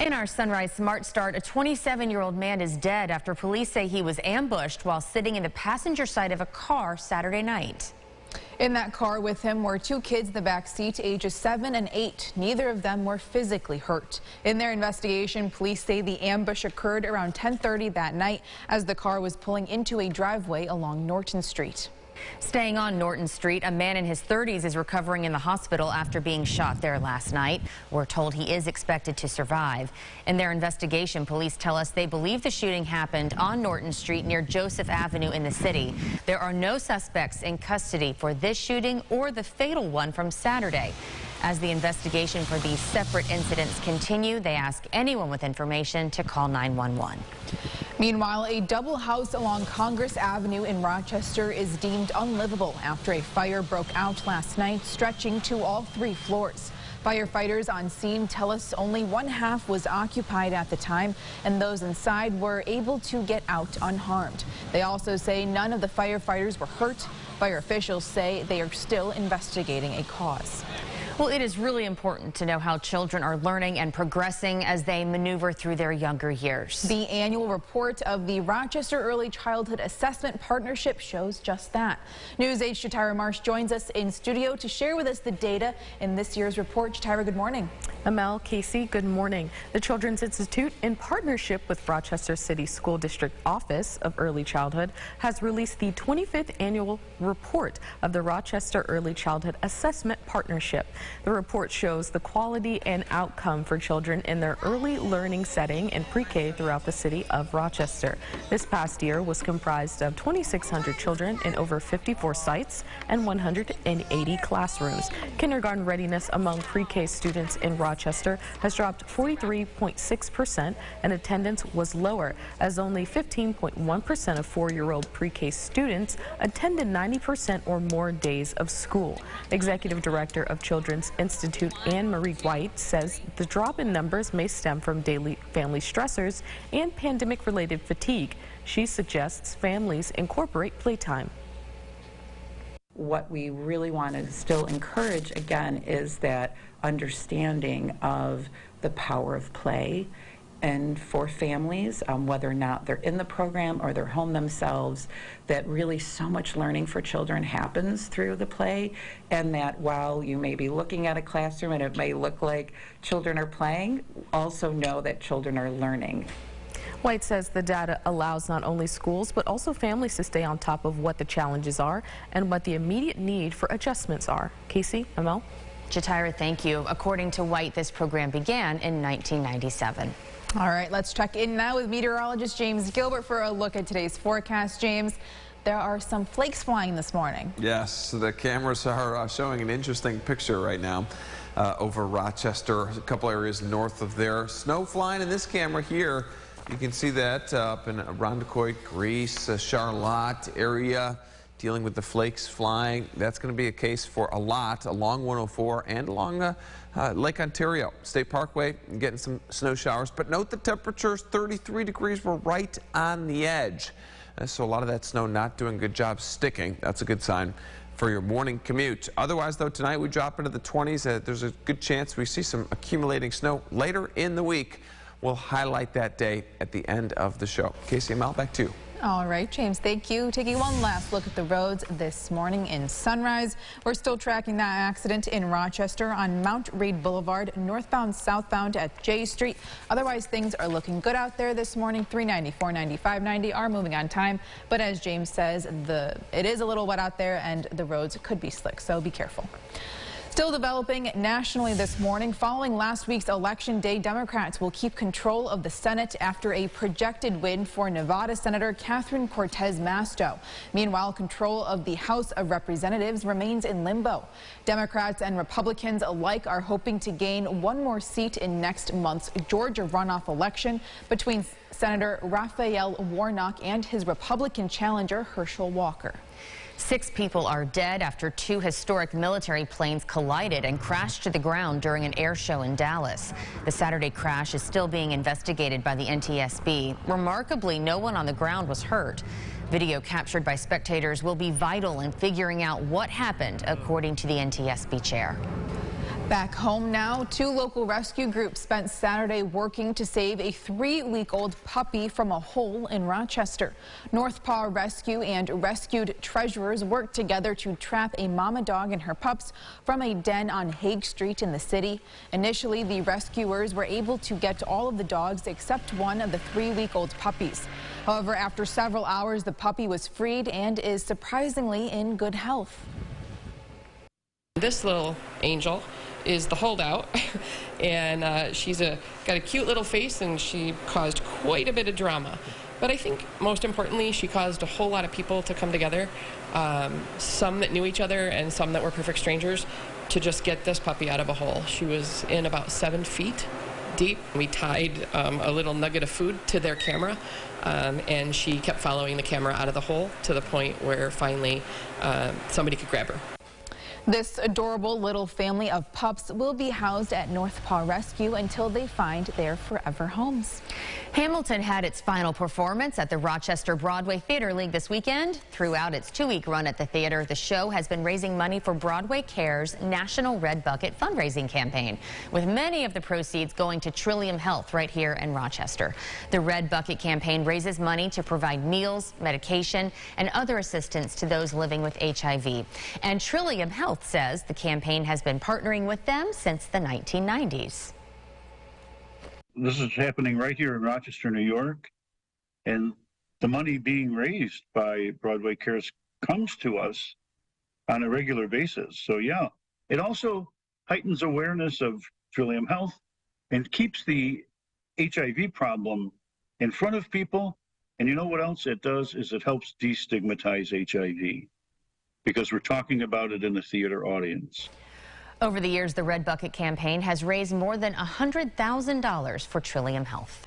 In our Sunrise Smart Start, a 27-year-old man is dead after police say he was ambushed while sitting in the passenger side of a car Saturday night. In that car with him were two kids in the back seat, ages 7 and 8. Neither of them were physically hurt. In their investigation, police say the ambush occurred around 10:30 that night as the car was pulling into a driveway along Norton Street. Staying on Norton Street, a man in his 30s is recovering in the hospital after being shot there last night. We're told he is expected to survive. In their investigation, police tell us they believe the shooting happened on Norton Street near Joseph Avenue in the city. There are no suspects in custody for this shooting or the fatal one from Saturday. As the investigation for these separate incidents continue, they ask anyone with information to call 911. Meanwhile, a double house along Congress Avenue in Rochester is deemed unlivable after a fire broke out last night, stretching to all 3 floors. Firefighters on scene tell us only one half was occupied at the time, and those inside were able to get out unharmed. They also say none of the firefighters were hurt. Fire officials say they are still investigating a cause. Well, it is really important to know how children are learning and progressing as they maneuver through their younger years. The annual report of the Rochester Early Childhood Assessment Partnership shows just that. News 8's Jatira Marsh joins us in studio to share with us the data in this year's report. Jatira, good morning. Amel, Casey, good morning. The Children's Institute, in partnership with Rochester City School District Office of Early Childhood, has released the 25th annual report of the Rochester Early Childhood Assessment Partnership. The report shows the quality and outcome for children in their early learning setting in pre-K throughout the city of Rochester. This past year was comprised of 2,600 children in over 54 sites and 180 classrooms. Kindergarten readiness among pre-K students in Rochester has dropped 43.6%, and attendance was lower as only 15.1% of 4-year-old pre-K students attended 90% or more days of school. Executive Director of Children's Institute Anne-Marie White says the drop in numbers may stem from daily family stressors and pandemic-related fatigue. She suggests families incorporate playtime. What we really want to still encourage, again, is that understanding of the power of play. And for families, whether or not they're in the program or they're home themselves, that really so much learning for children happens through the play, and that while you may be looking at a classroom and it may look like children are playing, also know that children are learning. White says the data allows not only schools but also families to stay on top of what the challenges are and what the immediate need for adjustments are. Casey, Amel? Jatira, thank you. According to White, this program began in 1997. All right, let's check in now with meteorologist James Gilbert for a look at today's forecast. James, there are some flakes flying this morning. Yes, the cameras are showing an interesting picture right now over Rochester, a couple areas north of there. Snow flying in this camera here. You can see that up in Rondequoit, Greece, Charlotte area, dealing with the flakes flying. That's going to be a case for a lot along 104 and along Lake Ontario. State Parkway, getting some snow showers. But note the temperatures, 33 degrees. We're right on the edge. So a lot of that snow not doing a good job sticking. That's a good sign for your morning commute. Otherwise, though, tonight we drop into the 20s. There's a good chance we see some accumulating snow later in the week. We'll highlight that day at the end of the show. Casey, Mel, back to you. All right, James, thank you. Taking one last look at the roads this morning in Sunrise. We're still tracking that accident in Rochester on Mount Read Boulevard, northbound, southbound at J Street. Otherwise, things are looking good out there this morning. 390, 490, 590 are moving on time. But as James says, it is a little wet out there and the roads could be slick, so be careful. Still developing nationally this morning. Following last week's election day, Democrats will keep control of the Senate after a projected win for Nevada Senator Catherine Cortez Masto. Meanwhile, control of the House of Representatives remains in limbo. Democrats and Republicans alike are hoping to gain one more seat in next month's Georgia runoff election between Senator Raphael Warnock and his Republican challenger Herschel Walker. 6 people are dead after 2 historic military planes collided and crashed to the ground during an air show in Dallas. The Saturday crash is still being investigated by the NTSB. Remarkably, no one on the ground was hurt. Video captured by spectators will be vital in figuring out what happened, according to the NTSB chair. Back home now, 2 local rescue groups spent Saturday working to save a 3-week-old puppy from a hole in Rochester. North Paw Rescue and Rescued Treasurers worked together to trap a mama dog and her pups from a den on Hague Street in the city. Initially, the rescuers were able to get all of the dogs except one of the 3-week-old puppies. However, after several hours, the puppy was freed and is surprisingly in good health. This little angel is the holdout, and she's got a cute little face, and she caused quite a bit of drama. But I think most importantly, she caused a whole lot of people to come together, some that knew each other and some that were perfect strangers, to just get this puppy out of a hole. She was in about 7 feet deep. We tied a little nugget of food to their camera, and she kept following the camera out of the hole to the point where finally somebody could grab her. This adorable little family of pups will be housed at North Paw Rescue until they find their forever homes. Hamilton had its final performance at the Rochester Broadway Theater League this weekend. Throughout its 2-week run at the theater, the show has been raising money for Broadway Cares' National Red Bucket fundraising campaign, with many of the proceeds going to Trillium Health right here in Rochester. The Red Bucket campaign raises money to provide meals, medication, and other assistance to those living with HIV. And Trillium Health says the campaign has been partnering with them since the 1990s. This is happening right here in Rochester, New York, and the money being raised by Broadway Cares comes to us on a regular basis. So yeah, it also heightens awareness of Trillium Health and keeps the HIV problem in front of people. And you know what else it does is it helps destigmatize HIV, because we're talking about it in the theater audience. Over the years, the Red Bucket campaign has raised more than $100,000 for Trillium Health.